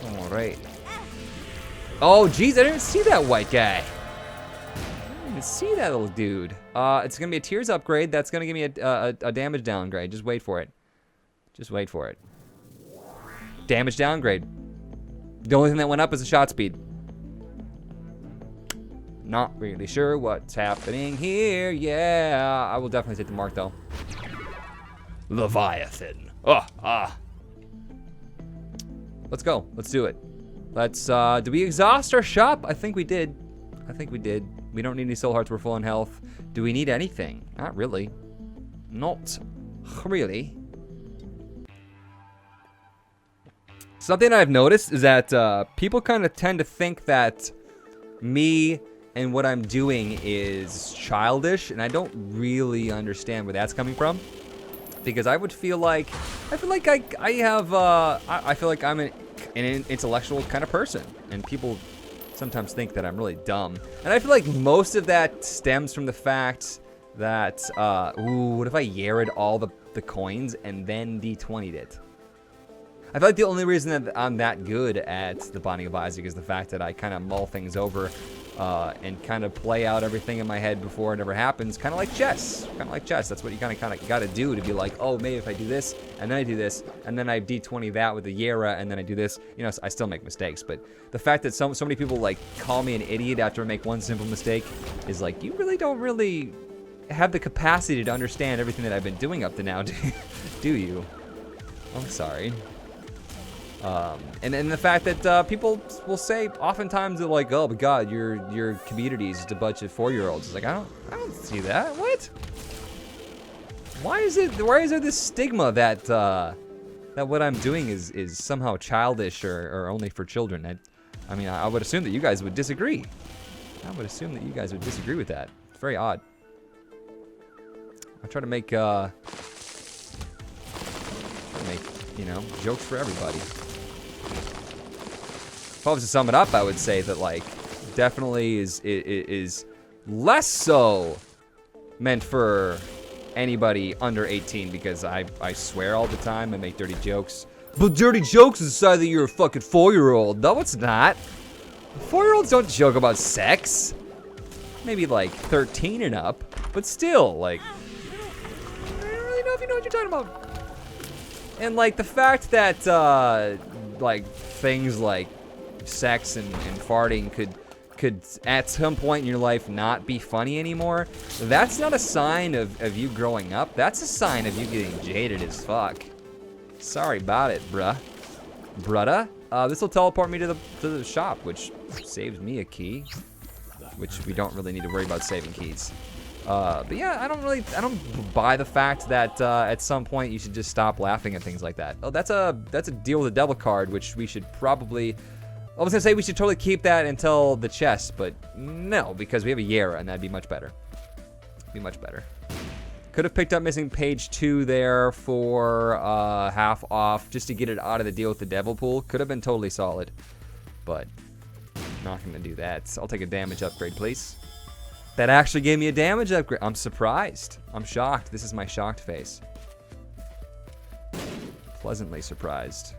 All right. Oh, geez, I didn't see that white guy. I didn't even see that little dude. It's gonna be a Tears upgrade. That's gonna give me a damage downgrade. Just wait for it. Just wait for it. Damage downgrade. The only thing that went up is the shot speed. Not really sure what's happening here. Yeah, I will definitely take the mark though. Leviathan. Let's go. Let's do it. Let's, did we exhaust our shop? I think we did. I think we did. We don't need any soul hearts. We're full on health. Do we need anything? Not really. Not really. Something I've noticed is that people kind of tend to think that me and what I'm doing is childish, and I don't really understand where that's coming from. Because I feel like I'm an intellectual kind of person, and people sometimes think that I'm really dumb. And I feel like most of that stems from the fact that, what if I Yared all the coins and then D20'd it? I feel like the only reason that I'm that good at the Binding of Isaac is the fact that I kind of mull things over and kind of play out everything in my head before it ever happens, kind of like chess. Kind of like chess. That's what you kind of got to do to be like, oh, maybe if I do this, and then I do this, and then I D20 that with the Yera, and then I do this. You know, I still make mistakes, but the fact that so many people like call me an idiot after I make one simple mistake is like, you really don't really have the capacity to understand everything that I've been doing up to now, do you? I'm sorry. And the fact that people will say oftentimes they're like, oh my god, your community is just a bunch of 4-year-olds. It's like, I don't see that. What? Why is there this stigma that that what I'm doing is somehow childish or only for children? I mean, I would assume that you guys would disagree. I would assume that you guys would disagree with that. It's very odd. I try to make you know, jokes for everybody. If I was to sum it up, I would say that, like, definitely is less so meant for anybody under 18, because I swear all the time, I make dirty jokes. But dirty jokes is the side that you're a fucking 4-year-old. No, it's not. 4-year-olds don't joke about sex. Maybe like 13 and up, but still, like, I don't really know if you know what you're talking about. And like the fact that like things like sex and farting could at some point in your life not be funny anymore, that's not a sign of you growing up. That's a sign of you getting jaded as fuck. Sorry about it, brudda. This will teleport me to the shop, which saves me a key, which we don't really need to worry about saving keys. But yeah, I don't buy the fact that at some point you should just stop laughing at things like that. Oh, that's a deal with the devil card, which we should probably. I was gonna say we should totally keep that until the chest, but no, because we have a Yera, and that'd be much better. Be much better. Could have picked up missing page 2 there for half off, just to get it out of the deal with the devil pool. Could have been totally solid, but not gonna do that. So I'll take a damage upgrade, please. That actually gave me a damage upgrade. I'm surprised. I'm shocked. This is my shocked face. Pleasantly surprised.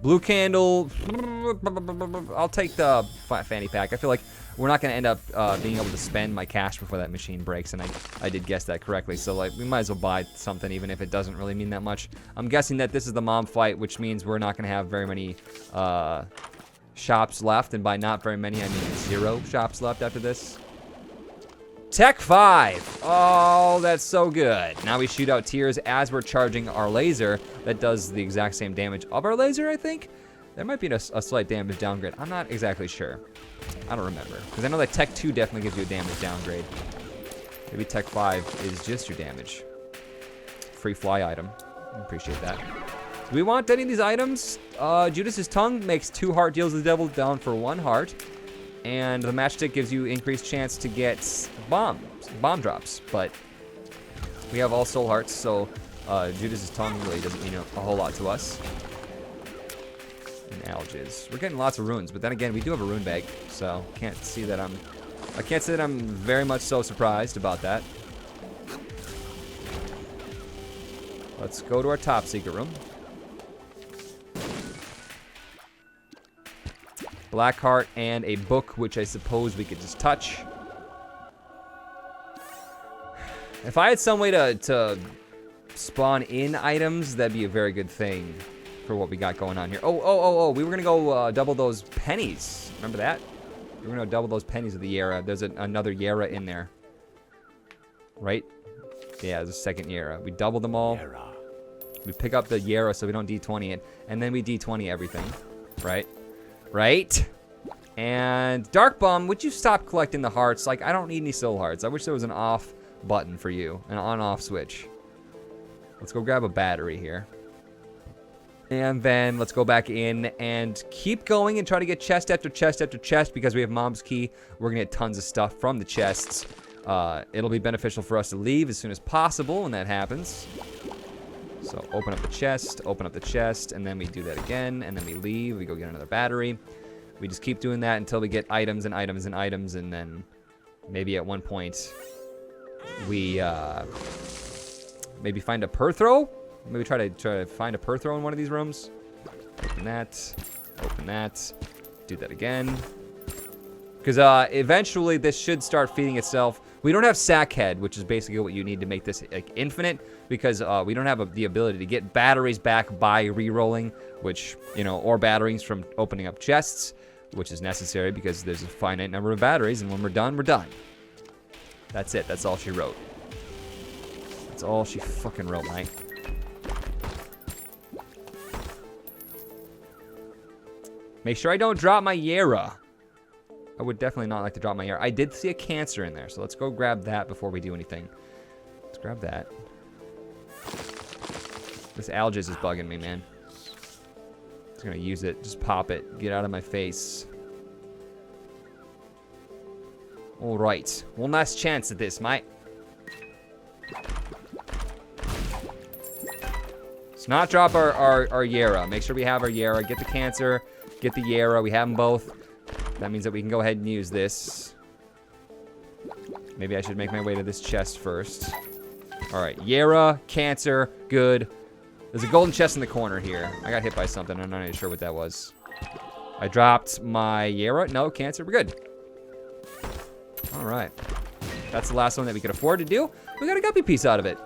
Blue candle. I'll take the fanny pack. I feel like we're not going to end up being able to spend my cash before that machine breaks, and I did guess that correctly. So, like, we might as well buy something, even if it doesn't really mean that much. I'm guessing that this is the mom fight, which means we're not going to have very many shops left, and by not very many, I mean 0 shops left after this. Tech 5. Oh, that's so good. Now we shoot out tears as we're charging our laser. That does the exact same damage of our laser, I think. There might be a slight damage downgrade. I'm not exactly sure. I don't remember. Because I know that Tech 2 definitely gives you a damage downgrade. Maybe Tech 5 is just your damage. Free fly item. I appreciate that. Do we want any of these items? Judas's tongue makes 2 heart, deals the devil down for 1 heart. And the matchstick gives you increased chance to get bomb drops. But we have all soul hearts, so Judas's tongue really doesn't mean a whole lot to us. And algaes. We're getting lots of runes, but then again, we do have a rune bag, so I can't say that I'm very much so surprised about that. Let's go to our top secret room. Black heart and a book, which I suppose we could just touch. If I had some way to spawn in items, that'd be a very good thing for what we got going on here. Oh, we were gonna go double those pennies. Remember that? We were gonna double those pennies of the Yara. There's another Yara in there. Right? Yeah, there's a second Yara. We double them all. We pick up the Yara so we don't D20 it. And then we D20 everything. Right? Right? And Dark Bum, would you stop collecting the hearts? Like, I don't need any soul hearts. I wish there was an off button for you. An on-off switch. Let's go grab a battery here. And then let's go back in and keep going and try to get chest after chest after chest because we have Mom's Key. We're going to get tons of stuff from the chests. It'll be beneficial for us to leave as soon as possible when that happens. So open up the chest, and then we do that again, and then we leave. We go get another battery. We just keep doing that until we get items and items and items, and then maybe at one point we maybe find a Perthrow. Maybe try to find a Perthrow in one of these rooms. Open that, do that again. Because eventually this should start feeding itself. We don't have Sackhead, which is basically what you need to make this like infinite, because we don't have the ability to get batteries back by rerolling, which, you know, or batteries from opening up chests, which is necessary because there's a finite number of batteries, and when we're done, we're done. That's it. That's all she wrote. That's all she fucking wrote, mate. Make sure I don't drop my Yara. I would definitely not like to drop my Yara. I did see a cancer in there, so let's go grab that before we do anything. Let's grab that. This algaes is bugging me, man. Just gonna use it. Just pop it. Get out of my face. All right. One last chance at this, mate. Let's not drop our Yara. Make sure we have our Yara. Get the cancer. Get the Yara. We have them both. That means that we can go ahead and use this. Maybe I should make my way to this chest first. All right. Yara, cancer, good. There's a golden chest in the corner here. I got hit by something. I'm not even sure what that was. I dropped my Yara. No, cancer. We're good. All right. That's the last one that we could afford to do. We got a guppy piece out of it.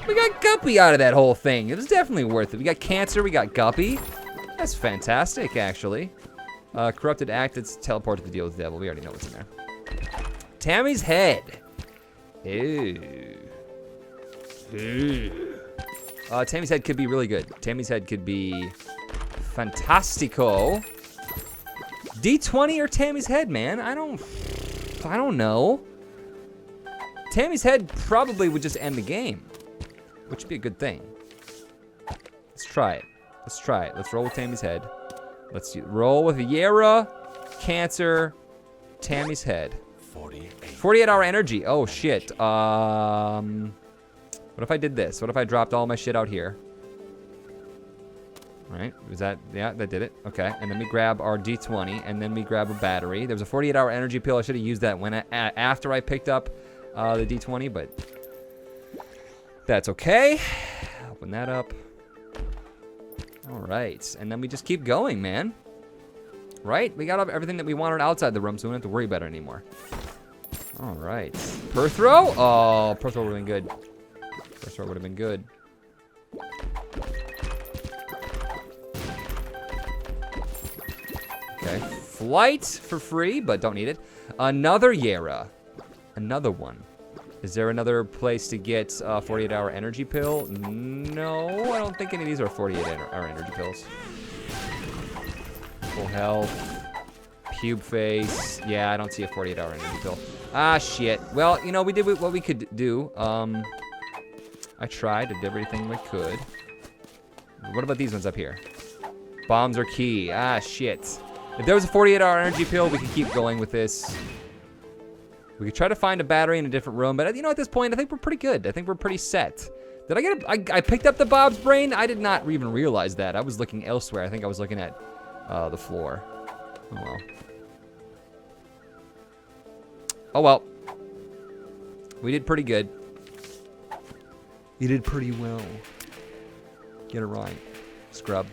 We got guppy out of that whole thing. It was definitely worth it. We got cancer. We got guppy. That's fantastic, actually. Corrupted act. It's teleport to the deal with the devil. We already know what's in there. Tammy's head. Ew. Ew. Tammy's head could be really good. Tammy's head could be fantastico. D20 or Tammy's head, man? I don't know. Tammy's head probably would just end the game, which would be a good thing. Let's try it. Let's try it. Let's roll with Tammy's head. Let's roll with Yara, cancer, Tammy's head. 48-hour energy. Oh, shit. What if I did this? What if I dropped all my shit out here? All right. Was that? Yeah, that did it. Okay. And then we grab our D20, and then we grab a battery. There was a 48-hour energy pill. I should have used that after I picked up the D20, but that's okay. Open that up. All right, and then we just keep going, man. Right? We got everything that we wanted outside the room, so we don't have to worry about it anymore. All right. Per throw? Oh, per throw would have been good. Per throw would have been good. Okay. Flight for free, but don't need it. Another Yara. Another one. Is there another place to get a 48-hour energy pill? No, I don't think any of these are 48-hour energy pills. Full health. Pube face. Yeah, I don't see a 48-hour energy pill. Ah, shit. Well, you know, we did what we could do. I tried, did everything we could. What about these ones up here? Bombs are key. Ah, shit. If there was a 48-hour energy pill, we could keep going with this. We could try to find a battery in a different room, but you know, at this point, I think we're pretty good. I think we're pretty set. Did I get I picked up the Bob's brain? I did not even realize that. I was looking elsewhere. I think I was looking at the floor. Oh well. Oh well. We did pretty good. You did pretty well. Get it right, scrub.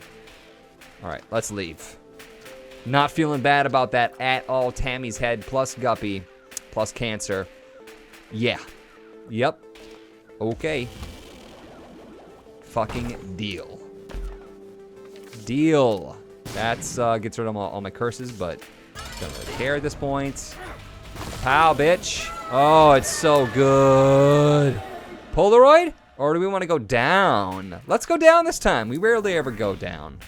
All right, let's leave. Not feeling bad about that at all. Tammy's head plus Guppy. Plus cancer. Yeah. Yep. Okay. Fucking deal. Deal. That's gets rid of all my curses, but don't really care at this point. Pow, bitch. Oh, it's so good. Polaroid? Or do we want to go down? Let's go down this time. We rarely ever go down,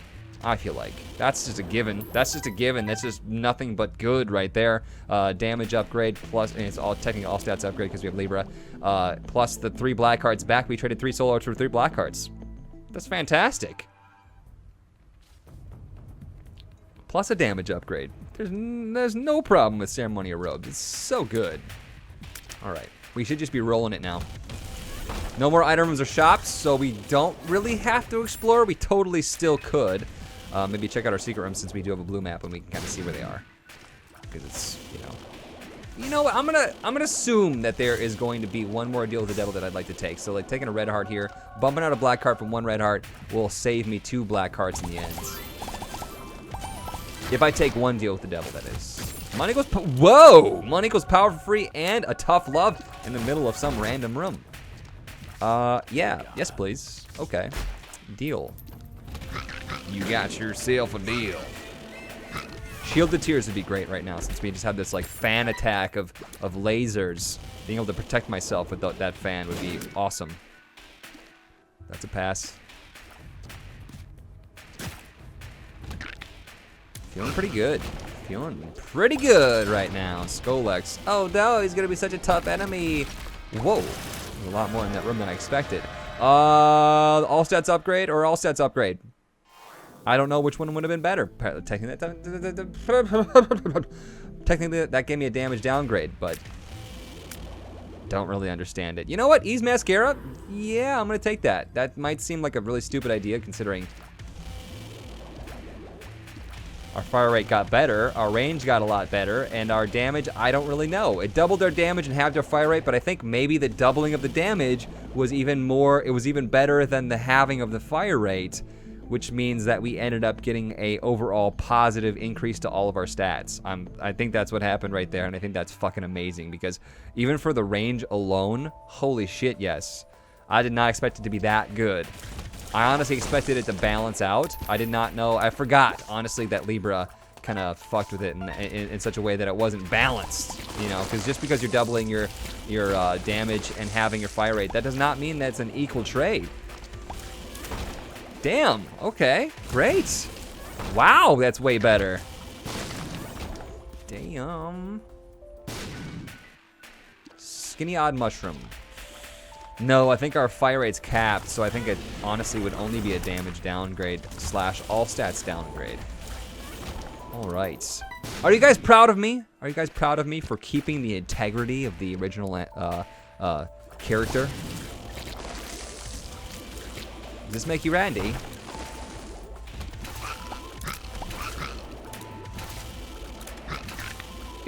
I feel like. That's just a given. That's just a given. That's just nothing but good right there. Damage upgrade plus, and it's all technically all stats upgrade because we have Libra. Plus the 3 black cards back. We traded 3 soul arts for 3 black cards. That's fantastic. Plus a damage upgrade. There's no problem with Ceremonial Robe. It's so good. All right, we should just be rolling it now. No more items or shops, so we don't really have to explore. We totally still could. Maybe check out our secret room since we do have a blue map and we can kind of see where they are. Because it's, you know what? I'm gonna assume that there is going to be one more deal with the devil that I'd like to take. So like taking a red heart here, bumping out a black heart from 1 red heart will save me 2 black hearts in the end. If I take 1 deal with the devil, that is. Money equals whoa! Money equals power for free and a tough love in the middle of some random room. Yeah. Yes, please. Okay. Deal. You got yourself a deal. Shielded Tears would be great right now since we just have this like fan attack of lasers. Being able to protect myself with that fan would be awesome. That's a pass. Feeling pretty good. Feeling pretty good right now. Skolex. Oh no, he's gonna be such a tough enemy. Whoa. There's a lot more in that room than I expected. All stats upgrade or all stats upgrade? I don't know which one would have been better. Technically, that gave me a damage downgrade, but don't really understand it. You know what? Ease Mascara? Yeah, I'm gonna take that. That might seem like a really stupid idea considering our fire rate got better, our range got a lot better, and our damage, I don't really know. It doubled our damage and halved our fire rate, but I think maybe the doubling of the damage was even more, it was even better than the halving of the fire rate, which means that we ended up getting a overall positive increase to all of our stats. I think that's what happened right there, and I think that's fucking amazing, because even for the range alone, holy shit, yes. I did not expect it to be that good. I honestly expected it to balance out. I did not know, I forgot, honestly, that Libra kind of fucked with it in such a way that it wasn't balanced, you know, because just because you're doubling your damage and having your fire rate, that does not mean that's an equal trade. Damn, okay, great. Wow, that's way better. Damn. Skinny Odd Mushroom. No, I think our fire rate's capped, so I think it honestly would only be a damage downgrade / all stats downgrade. All right. Are you guys proud of me? Are you guys proud of me for keeping the integrity of the original character? Does this make you Randy?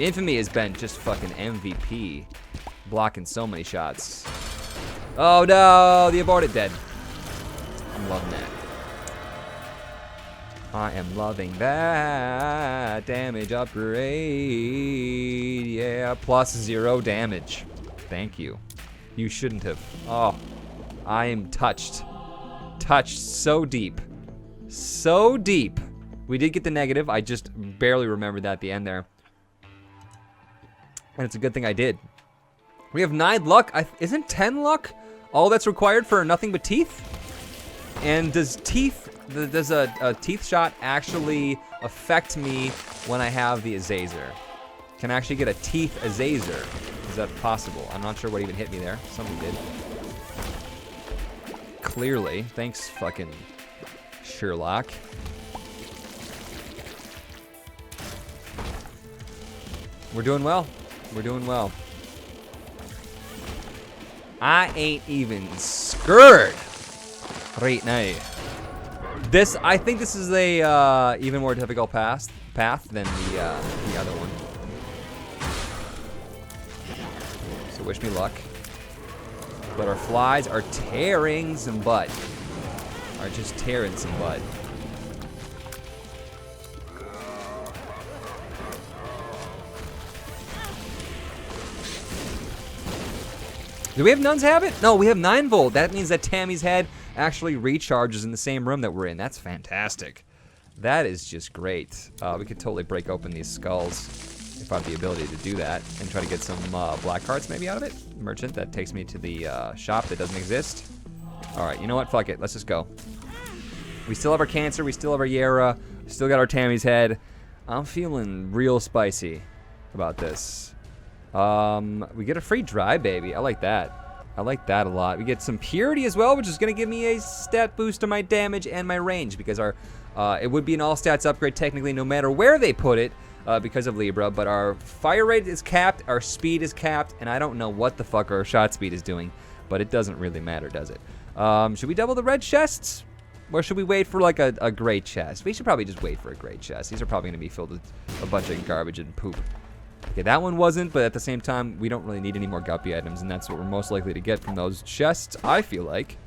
Infamy has been just fucking MVP. Blocking so many shots. Oh no, the aborted dead. I'm loving that. I am loving that damage upgrade. Yeah, plus 0 damage. Thank you. You shouldn't have. Oh, I am touched. Touched so deep. So deep. We did get the negative. I just barely remembered that at the end there. And it's a good thing I did. We have 9 luck. Isn't 10 luck all that's required for nothing but teeth? And does a teeth shot actually affect me when I have the Azazel? Can I actually get a teeth Azazel? Is that possible? I'm not sure what even hit me there. Something did. Clearly. Thanks, fucking Sherlock. We're doing well. We're doing well. I ain't even scared right now. I think this is a even more difficult path than the other one. So wish me luck. But our flies are tearing some butt. Are just tearing some butt. Do we have Nun's Habit? No, we have 9 volt. That means that Tammy's head actually recharges in the same room that we're in. That's fantastic. That is just great. We could totally break open these skulls if I have the ability to do that and try to get some black hearts maybe out of it. Merchant, that takes me to the shop that doesn't exist. All right, you know what? Fuck it. Let's just go. We still have our Cancer. We still have our Yera. We still got our Tammy's head. I'm feeling real spicy about this. We get a free dry baby. I like that. I like that a lot. We get some purity as well, which is going to give me a stat boost to my damage and my range because our it would be an all stats upgrade technically no matter where they put it because of Libra, but our fire rate is capped, our speed is capped, and I don't know what the fuck our shot speed is doing, but it doesn't really matter, does it? Should we double the red chests? Or should we wait for like a great chest? We should probably just wait for a great chest. These are probably going to be filled with a bunch of garbage and poop. Okay, that one wasn't, but at the same time, we don't really need any more guppy items, and that's what we're most likely to get from those chests, I feel like.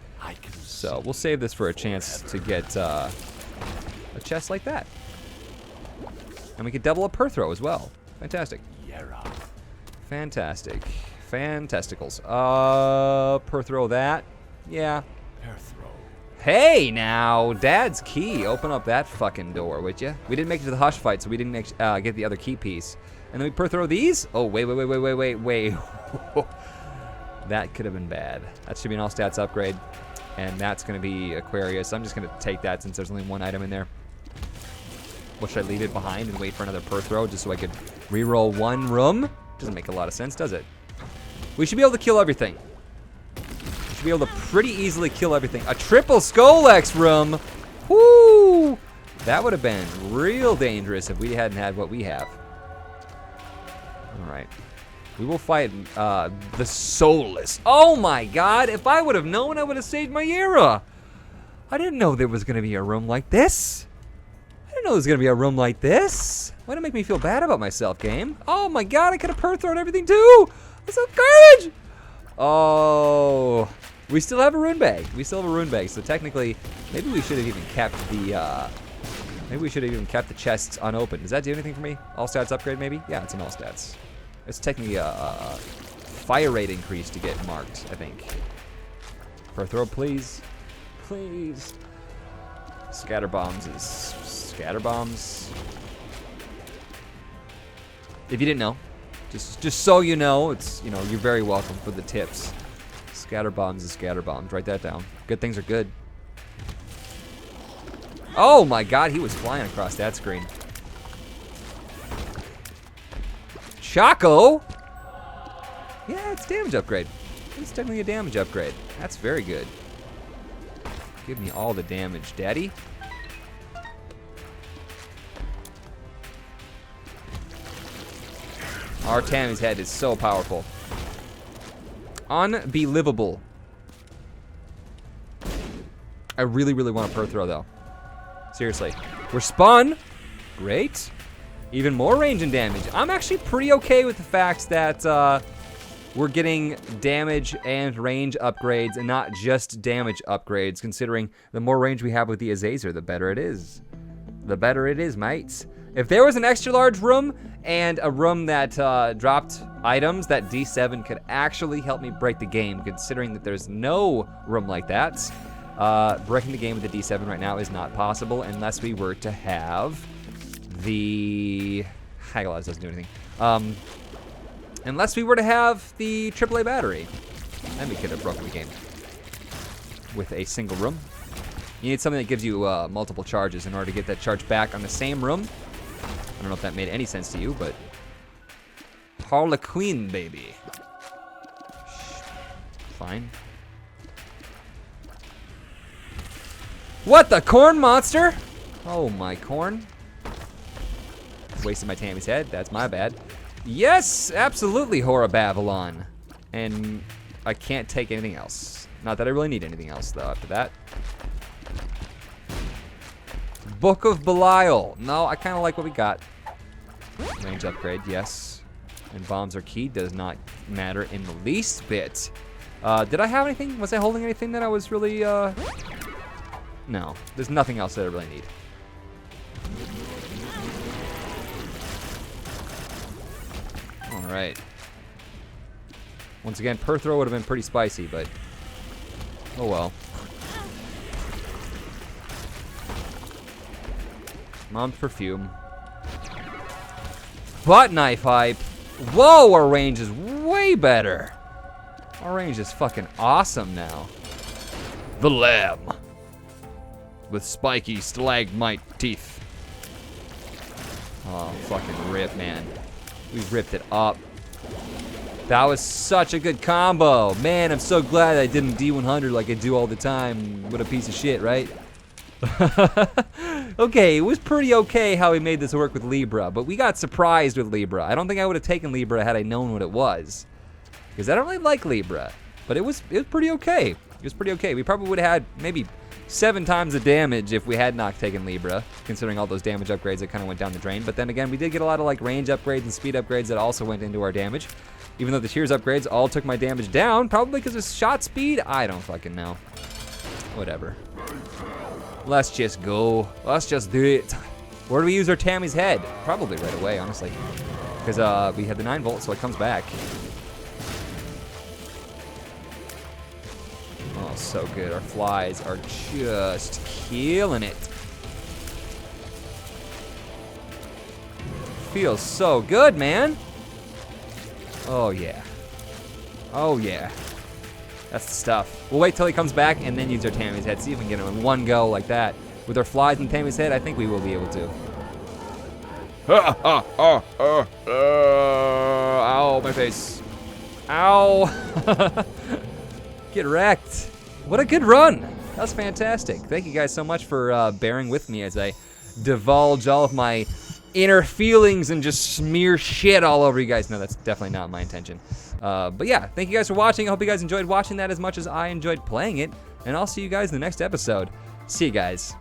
So we'll save this for a chance to get a chest like that. And we could double a Perthrow as well. Fantastic. Fantastic. Fantasticals. Perthrow that. Yeah. Hey, now, Dad's key. Open up that fucking door, would you? We didn't make it to the hush fight, so we didn't get the other key piece. And then we Perthrow these? Oh, wait. That could have been bad. That should be an all stats upgrade. And that's going to be Aquarius. I'm just going to take that since there's only one item in there. What, should I leave it behind and wait for another Perthrow just so I could reroll one room? Doesn't make a lot of sense, does it? We should be able to kill everything. We should be able to pretty easily kill everything. A triple Skolex room. Woo! That would have been real dangerous if we hadn't had what we have. All right. We will fight the Soulless. Oh my god, if I would have known, I would have saved my Yera. I didn't know there was going to be a room like this. I didn't know there was going to be a room like this. Why don't make me feel bad about myself, game? Oh my god, I could have Perthrowed everything too. That's so garbage. Oh, we still have a rune bag. We still have a rune bag, so technically, maybe we should have even kept the, the chests unopened. Does that do anything for me? All stats upgrade, maybe? Yeah, it's an all stats. It's technically a fire rate increase to get marked, I think. Perthrow, please. Please. Scatter bombs is scatter bombs. If you didn't know, just so you know, it's, you know, you're very welcome for the tips. Scatter bombs is scatter bombs. Write that down. Good things are good. Oh my god, he was flying across that screen. Choco? Yeah, it's damage upgrade. It's technically a damage upgrade. That's very good. Give me all the damage, daddy. Our Tammy's head is so powerful. Unbelievable. I really, really want a Perthrow, though. Seriously. We're spun. Great. Even more range and damage. I'm actually pretty okay with the fact that we're getting damage and range upgrades and not just damage upgrades, considering the more range we have with the Azazel, the better it is. the better it is, mates. If there was an extra large room and a room that dropped items, that D7 could actually help me break the game, considering that there's no room like that. Breaking the game with the D7 right now is not possible unless we were to have the... Hagelize doesn't do anything. Unless we were to have the AAA battery. Then we could have broken the game with a single room. You need something that gives you multiple charges in order to get that charge back on the same room. I don't know if that made any sense to you, but... Harlequin, baby. Fine. What, the corn monster? Oh, my corn. Wasted my Tammy's head. That's my bad. Yes, absolutely, Hora Babylon. And I can't take anything else. Not that I really need anything else, though, after that. Book of Belial. No, I kind of like what we got. Range upgrade, yes. And bombs are key. Does not matter in the least bit. Did I have anything? Was I holding anything that I was really, No. There's nothing else that I really need. Alright. Once again, per throw would have been pretty spicy, but... Oh well. Mom's perfume. Butt knife hype. Whoa, our range is way better. Our range is fucking awesome now. The lamb. With spiky stalagmite teeth. Oh, fucking rip, man. We ripped it up. That was such a good combo. Man, I'm so glad I didn't D100 like I do all the time. What a piece of shit, right? Okay, it was pretty okay how we made this work with Libra, but we got surprised with Libra. I don't think I would have taken Libra had I known what it was. Because I don't really like Libra. But it was pretty okay. It was pretty okay. We probably would have had maybe 7 times the damage if we had not taken Libra, considering all those damage upgrades that kind of went down the drain. But then again, we did get a lot of like range upgrades and speed upgrades that also went into our damage. Even though the tears upgrades all took my damage down, probably because of shot speed, I don't fucking know. Whatever. Let's just go. Let's just do it. Where do we use our Tammy's head? Probably right away, honestly. Because we had the 9 volt, so it comes back. Oh, so good. Our flies are just killing it. Feels so good, man. Oh, yeah. Oh, yeah. That's the stuff. We'll wait till he comes back and then use our Tammy's head. See if we can get him in one go like that. With our flies and Tammy's head, I think we will be able to. Ow, my face. Ow. Get wrecked. What a good run. That was fantastic. Thank you guys so much for bearing with me as I divulge all of my inner feelings and just smear shit all over you guys. No, that's definitely not my intention. But yeah, thank you guys for watching. I hope you guys enjoyed watching that as much as I enjoyed playing it. And I'll see you guys in the next episode. See you guys.